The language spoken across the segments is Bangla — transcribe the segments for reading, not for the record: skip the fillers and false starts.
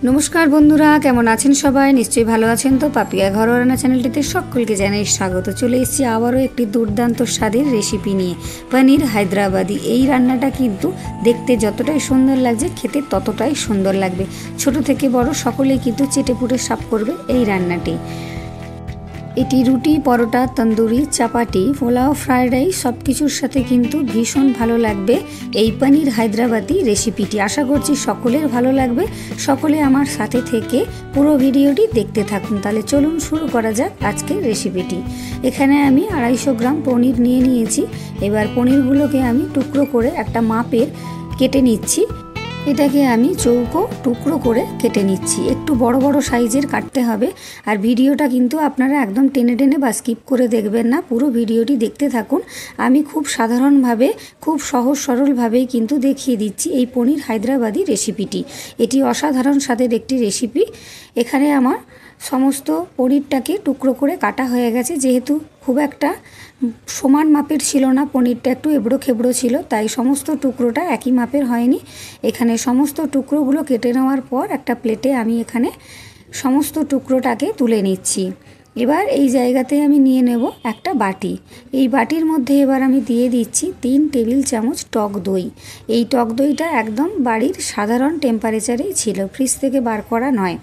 নমস্কার বন্ধুরা, কেমন আছেন সবাই? নিশ্চয়ই ভালো আছেন। তো পাপিয়া ঘরোয়া রান্না চ্যানেলটিতে সকলকে জানাই স্বাগত। চলে এসেছি আবারও একটি দুর্দান্ত স্বাদের রেসিপি নিয়ে, পনির হায়দ্রাবাদি। এই রান্নাটা কিন্তু দেখতে যতটাই সুন্দর লাগছে, খেতে ততটাই সুন্দর লাগবে। ছোট থেকে বড় সকলেই কিন্তু চেটেপুটে সাফ করবে এই রান্নাটি। এটি রুটি, পরোটা, তন্দুরি, চাপাটি, পোলাও, ফ্রায়েড রাইস সব কিছুর সাথে কিন্তু ভীষণ ভালো লাগবে এই পনির হায়দ্রাবাদি রেসিপিটি। আশা করছি সকলের ভালো লাগবে। সকলে আমার সাথে থেকে পুরো ভিডিওটি দেখতে থাকুন। তাহলে চলুন শুরু করা যাক আজকের রেসিপিটি। এখানে আমি 250 গ্রাম পনির নিয়ে নিয়েছি। এবার পনিরগুলোকে আমি টুকরো করে একটা মাপের কেটে নিচ্ছি। এটাকে আমি চৌকো টুকরো করে কেটে নিচ্ছি। একটু বড় বড় সাইজের কাটতে হবে। আর ভিডিওটা কিন্তু আপনারা একদম টেনে টেনে বা স্কিপ করে দেখবেন না, পুরো ভিডিওটি দেখতে থাকুন। আমি খুব সাধারণভাবে, খুব সহজ সরলভাবেই কিন্তু দেখিয়ে দিচ্ছি এই পনির হায়দ্রাবাদি রেসিপিটি। এটি অসাধারণ স্বাদের একটি রেসিপি। এখানে আমার সমস্ত পনিরটাকে টুকরো করে কাটা হয়ে গেছে। যেহেতু খুব একটা সমান মাপের ছিল না, পনিরটা একটু এবড়ো খেবড়ো ছিল, তাই সমস্ত টুকরোটা একই মাপের হয়নি। এখানে সমস্ত টুকরোগুলো কেটে নেওয়ার পর একটা প্লেটে আমি এখানে সমস্ত টুকরোটাকে তুলে নিচ্ছি। এবার এই জায়গাতে আমি নিয়ে নেব একটা বাটি। এই বাটির মধ্যে এবার আমি দিয়ে দিচ্ছি 3 টেবিল চামচ টক দই। এই টক দইটা একদম বাড়ির সাধারণ টেম্পারেচারেই ছিল, ফ্রিজ থেকে বার করা নয়।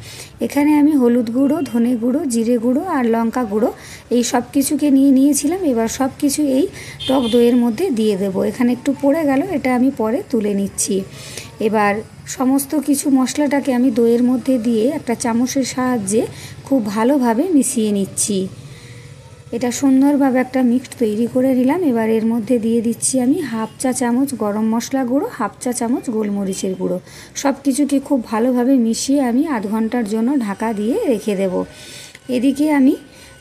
এখানে আমি হলুদ গুঁড়ো, ধনে গুঁড়ো, জিরে গুঁড়ো আর লঙ্কা গুঁড়ো এই সব কিছুকে নিয়ে নিয়েছিলাম। এবার সব কিছু এই টক দইয়ের মধ্যে দিয়ে দেব। এখানে একটু পড়ে গেল, এটা আমি পরে তুলে নিচ্ছি। এবার সমস্ত কিছু মশলাটাকে আমি দইয়ের মধ্যে দিয়ে একটা চামচের সাহায্যে খুব ভালোভাবে মিশিয়ে নিচ্ছি। এটা সুন্দরভাবে একটা মিক্স তৈরি করে নিলাম। এবার এর মধ্যে দিয়ে দিচ্ছি আমি 1/2 চা চামচ গরম মশলা গুঁড়ো, 1/2 চা চামচ গোলমরিচের গুঁড়ো। সব কিছুকে খুব ভালোভাবে মিশিয়ে আমি আধ ঘন্টার জন্য ঢাকা দিয়ে রেখে দেব। এদিকে আমি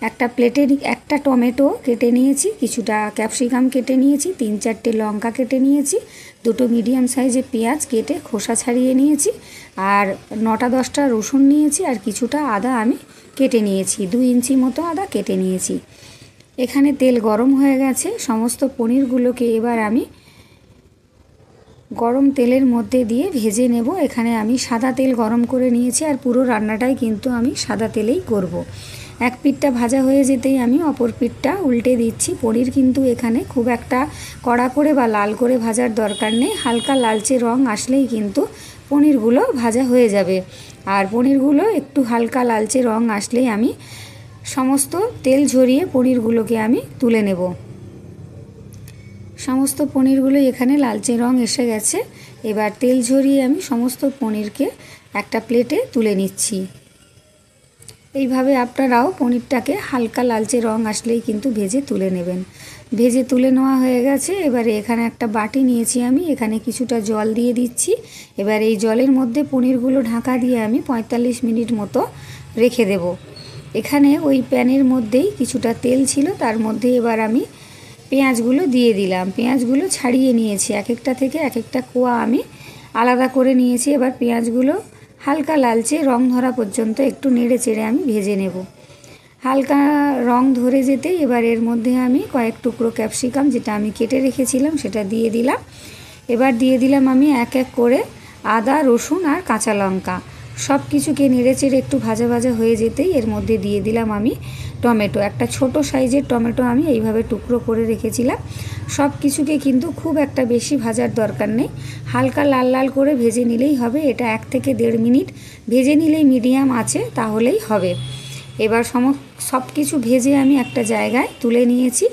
একটা প্লেটে একটা টমেটো কেটে নিয়েছি, কিছুটা ক্যাপসিকাম কেটে নিয়েছি, 3-4টে লঙ্কা কেটে নিয়েছি, 2টো মিডিয়াম সাইজের পেঁয়াজ কেটে খোসা ছাড়িয়ে নিয়েছি, আর 9-10টা রসুন নিয়েছি, আর কিছুটা আদা আমি কেটে নিয়েছি। 2 ইঞ্চি মতো আদা কেটে নিয়েছি। এখানে তেল গরম হয়ে গেছে। সমস্ত পনিরগুলোকে এবার আমি গরম তেলের মধ্যে দিয়ে ভেজে নেব। এখানে আমি সাদা তেল গরম করে নিয়েছি, আর পুরো রান্নাটাই কিন্তু আমি সাদা তেলেই করব। এক পিঠটা ভাজা হয়ে যেতেই আমি অপর পিঠটা উল্টে দিচ্ছি। পনির কিন্তু এখানে খুব একটা কড়া করে বা লাল করে ভাজার দরকার নেই। হালকা লালচে রং আসলেই কিন্তু পনিরগুলো ভাজা হয়ে যাবে। আর পনিরগুলো একটু হালকা লালচে রং আসলেই আমি সমস্ত তেল ঝরিয়ে পনিরগুলোকে আমি তুলে নেব। সমস্ত পনিরগুলো এখানে লালচে রং এসে গেছে। এবার তেল ঝরিয়ে আমি সমস্ত পনিরকে একটা প্লেটে তুলে নিচ্ছি। এইভাবে আপনারাও পনিরটাকে হালকা লালচে রং আসলেই কিন্তু ভেজে তুলে নেবেন। ভেজে তুলে নেওয়া হয়ে গেছে। এবারে এখানে একটা বাটি নিয়েছি আমি, এখানে কিছুটা জল দিয়ে দিচ্ছি। এবার এই জলের মধ্যে পনিরগুলো ঢাকা দিয়ে আমি 45 মিনিট মতো রেখে দেব। এখানে ওই প্যানের মধ্যেই কিছুটা তেল ছিল, তার মধ্যে এবার আমি পেঁয়াজগুলো দিয়ে দিলাম। পেঁয়াজগুলো ছাড়িয়ে নিয়েছি, এক একটা থেকে এক একটা কোয়া আমি আলাদা করে নিয়েছি। এবার পেঁয়াজগুলো হালকা লালচে রং ধরা পর্যন্ত একটু নেড়ে চেড়ে আমি ভেজে নেব। হালকা রং ধরে যেতেই এবার এর মধ্যে আমি কয়েক টুকরো ক্যাপসিকাম, যেটা আমি কেটে রেখেছিলাম, সেটা দিয়ে দিলাম। এবার দিয়ে দিলাম আমি এক এক করে আদা, রসুন আর কাঁচা লঙ্কা। সব কিছুকে নেড়ে চেড়ে একটু ভাজা ভাজা হয়ে যেতেই এর মধ্যে দিয়ে দিলাম আমি টমেটো। একটা ছোট সাইজের টমেটো আমি এইভাবে টুকরো করে রেখেছিলাম। সব কিছুকে কিন্তু খুব একটা বেশি ভাজার দরকার নেই, হালকা লাল লাল করে ভেজে নিলেই হবে। এটা 1 থেকে 1.5 মিনিট ভেজে নিলেই মিডিয়াম আছে, তাহলেই হবে। এবার সব কিছু ভেজে আমি একটা জায়গায় তুলে নিয়েছি।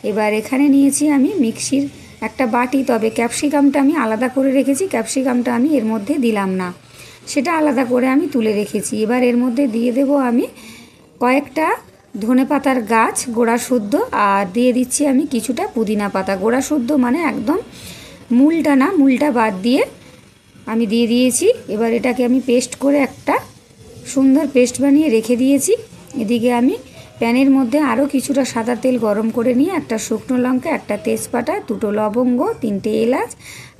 এবার এখানে নিয়েছি আমি মিক্সির একটা বাটি, তবে ক্যাপসিকামটা আমি আলাদা করে রেখেছি। ক্যাপসিকামটা আমি এর মধ্যে দিলাম না, সেটা আলাদা করে আমি তুলে রেখেছি। এবার এর মধ্যে দিয়ে দেব আমি কয়েকটা ধনেপাতার গাছ গোড়া শুদ্ধ, আর দিয়ে দিচ্ছি আমি কিছুটা পুদিনা পাতা। গোড়া শুদ্ধ মানে একদম মূলটা না, মূলটা বাদ দিয়ে আমি দিয়ে দিয়েছি। এবার এটাকে আমি পেস্ট করে একটা সুন্দর পেস্ট বানিয়ে রেখে দিয়েছি। এদিকে আমি প্যানের মধ্যে আরও কিছুটা সাদা তেল গরম করে নিয়ে একটা শুকনো লঙ্কা, একটা তেজপাতা, 2টো লবঙ্গ, 3টে এলাচ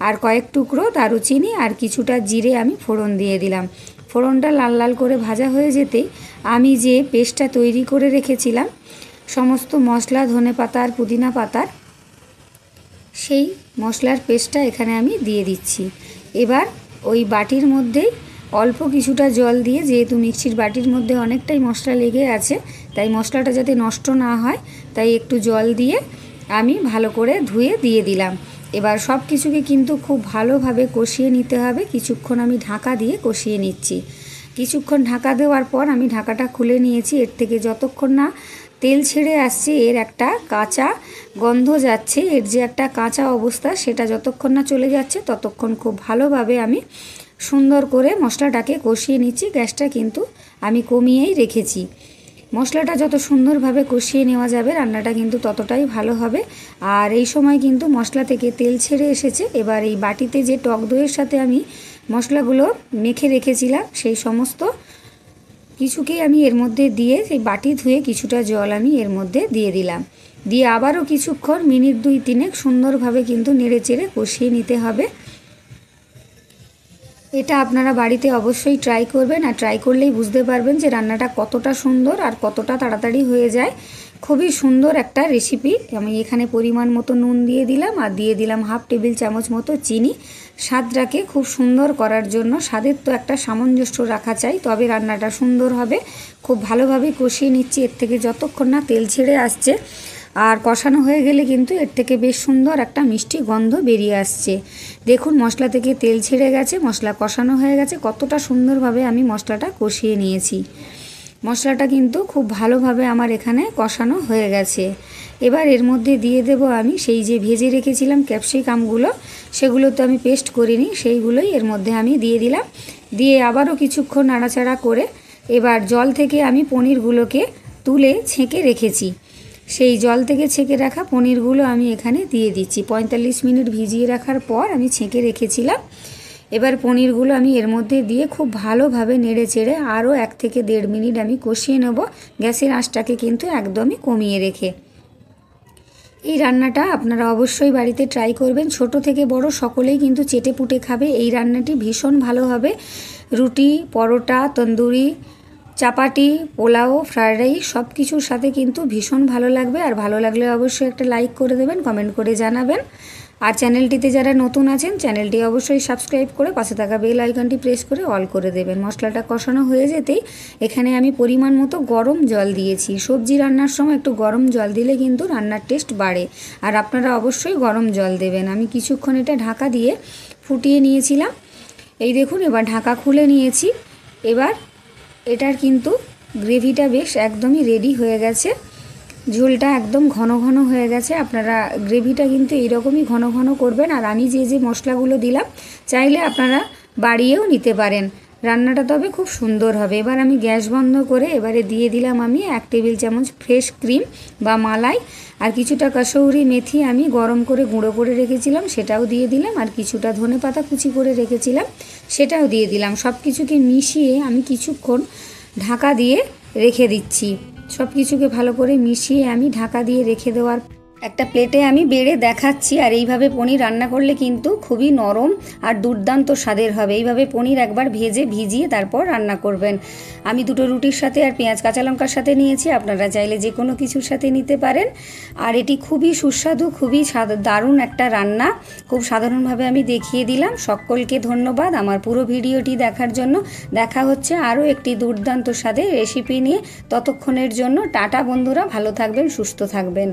আর কয়েক টুকরো দারুচিনি আর কিছুটা জিরে আমি ফোড়ন দিয়ে দিলাম। ফোড়নটা লাল লাল করে ভাজা হয়ে যেতেই আমি যে পেস্টটা তৈরি করে রেখেছিলাম সমস্ত মশলা, ধনেপাতা আর পুদিনা পাতার, সেই মশলার পেস্টটা এখানে আমি দিয়ে দিচ্ছি। এবার ওই বাটির মধ্যেই অল্প কিছুটা জল দিয়ে, যেহেতু মিক্সির বাটির মধ্যে অনেকটাই মশলা লেগে আছে, তাই মশলাটা যাতে নষ্ট না হয় তাই একটু জল দিয়ে আমি ভালো করে ধুয়ে দিয়ে দিলাম। এবার সব কিছুকে কিন্তু খুব ভালোভাবে কষিয়ে নিতে হবে। কিছুক্ষণ আমি ঢাকা দিয়ে কষিয়ে নিচ্ছি। কিছুক্ষণ ঢাকা দেওয়ার পর আমি ঢাকাটা খুলে নিয়েছি। এর থেকে যতক্ষণ না তেল ছেড়ে আসছে, এর একটা কাঁচা গন্ধ যাচ্ছে, এর যে একটা কাঁচা অবস্থা সেটা যতক্ষণ না চলে যাচ্ছে ততক্ষণ খুব ভালোভাবে আমি সুন্দর করে মশলাটাকে কষিয়ে নিচ্ছি। গ্যাসটা কিন্তু আমি কমিয়েই রেখেছি। মশলাটা যত সুন্দরভাবে কষিয়ে নেওয়া যাবে রান্নাটা কিন্তু ততটাই ভালো হবে। আর এই সময় কিন্তু মশলা থেকে তেল ছেড়ে এসেছে। এবার এই বাটিতে যে টক দইয়ের সাথে আমি মশলাগুলো মেখে রেখেছিলাম সেই সমস্ত কিছুকেই আমি এর মধ্যে দিয়ে সেই বাটি ধুয়ে কিছুটা জল আমি এর মধ্যে দিয়ে দিলাম। দিয়ে আবারও কিছুক্ষণ মিনিট 2-3 সুন্দরভাবে কিন্তু নেড়ে চেড়ে কষিয়ে নিতে হবে। এটা আপনারা বাড়িতে অবশ্যই ট্রাই করবেন, আর ট্রাই করলেই বুঝতে পারবেন যে রান্নাটা কতটা সুন্দর আর কতটা তাড়াতাড়ি হয়ে যায়। খুবই সুন্দর একটা রেসিপি। আমি এখানে পরিমাণ মতো নুন দিয়ে দিলাম, আর দিয়ে দিলাম 1/2 টেবিল চামচ মতো চিনি, স্বাদটাকে খুব সুন্দর করার জন্য। স্বাদের তো একটা সামঞ্জস্য রাখা চাই, তবে রান্নাটা সুন্দর হবে। খুব ভালোভাবে কষিয়ে নিচ্ছি এর থেকে যতক্ষণ না তেল ছেড়ে আসছে। আর কষানো হয়ে গেলে কিন্তু এর থেকে বেশ সুন্দর একটা মিষ্টি গন্ধ বেরিয়ে আসছে। দেখুন মশলা থেকে তেল ছেড়ে গেছে, মশলা কষানো হয়ে গেছে। কতটা সুন্দরভাবে আমি মশলাটা কষিয়ে নিয়েছি। মশলাটা কিন্তু খুব ভালোভাবে আমার এখানে কষানো হয়ে গেছে। এবার এর মধ্যে দিয়ে দেব আমি সেই যে ভেজে রেখেছিলাম ক্যাপসিকামগুলো, সেগুলো তো আমি পেস্ট করিনি, সেইগুলোই এর মধ্যে আমি দিয়ে দিলাম। দিয়ে আবারও কিছুক্ষণ নাড়াচাড়া করে এবার জল থেকে আমি পনিরগুলোকে তুলে ছেঁকে রেখেছি। সেই জল থেকে ছেঁকে রাখা পনিরগুলো আমি এখানে দিয়ে দিচ্ছি। 45 মিনিট ভিজিয়ে রাখার পর আমি ছেঁকে রেখেছিলাম। এবার পনিরগুলো আমি এর মধ্যে দিয়ে খুব ভালোভাবে নেড়ে চেড়ে আরও 1 থেকে 1.5 মিনিট আমি কষিয়ে নেব, গ্যাসের আঁচটাকে কিন্তু একদমই কমিয়ে রেখে। এই রান্নাটা আপনারা অবশ্যই বাড়িতে ট্রাই করবেন। ছোট থেকে বড় সকলেই কিন্তু চেটেপুটে খাবে। এই রান্নাটি ভীষণ ভালো হবে রুটি, পরোটা, তন্দুরি, চাপাটি, পোলাও, ফ্রায়েড রাইস সব কিছুর সাথে কিন্তু ভীষণ ভালো লাগবে। আর ভালো লাগলে অবশ্যই একটা লাইক করে দেবেন, কমেন্ট করে জানাবেন। আর চ্যানেলটিতে যারা নতুন আছেন চ্যানেলটি অবশ্যই সাবস্ক্রাইব করে পাশে থাকা বেল আইকনটি প্রেস করে অল করে দেবেন। মশলাটা কষানো হয়ে যেতেই এখানে আমি পরিমাণ মতো গরম জল দিয়েছি। সবজি রান্নার সময় একটু গরম জল দিলে কিন্তু রান্নার টেস্ট বাড়ে, আর আপনারা অবশ্যই গরম জল দেবেন। আমি কিছুক্ষণ এটা ঢাকা দিয়ে ফুটিয়ে নিয়েছিলাম। এই দেখুন এবার ঢাকা খুলে নিয়েছি। এবার এটার কিন্তু গ্রেভিটা বেশ একদমই রেডি হয়ে গেছে। ঝোলটা একদম ঘন ঘন হয়ে গেছে। আপনারা গ্রেভিটা কিন্তু এইরকমই ঘন ঘন করবেন। আর আমি যে যে মশলাগুলো দিলাম চাইলে আপনারা বাড়িয়েও নিতে পারেন। রান্নাটা তবে খুব সুন্দর হবে। এবার আমি গ্যাস বন্ধ করে এবারে দিয়ে দিলাম আমি 1 টেবিল চামচ ফ্রেশ ক্রিম বা মালাই, আর কিছুটা কসৌরি মেথি আমি গরম করে গুঁড়ো করে রেখেছিলাম সেটাও দিয়ে দিলাম, আর কিছুটা ধনেপাতা কুচি করে রেখেছিলাম সেটাও দিয়ে দিলাম। সব কিছুকে মিশিয়ে আমি কিছুক্ষণ ঢাকা দিয়ে রেখে দিচ্ছি। সব কিছুকে ভালো করে মিশিয়ে আমি ঢাকা দিয়ে রেখে দেওয়ার একটা প্লেটে আমি বেড়ে দেখাচ্ছি। আর এইভাবে পনির রান্না করলে কিন্তু খুবই নরম আর দুর্দান্ত স্বাদের হবে। এইভাবে পনির একবার ভিজিয়ে তারপর রান্না করবেন। আমি 2টো রুটির সাথে আর পেঁয়াজ কাঁচা লঙ্কার সাথে নিয়েছি, আপনারা চাইলে যে কোনো কিছুর সাথে নিতে পারেন। আর এটি খুবই সুস্বাদু, খুবই দারুণ একটা রান্না। খুব সাধারণভাবে আমি দেখিয়ে দিলাম। সকলকে ধন্যবাদ আমার পুরো ভিডিওটি দেখার জন্য। দেখা হচ্ছে আরও একটি দুর্দান্ত স্বাদের রেসিপি নিয়ে। ততক্ষণের জন্য টাটা বন্ধুরা, ভালো থাকবেন, সুস্থ থাকবেন।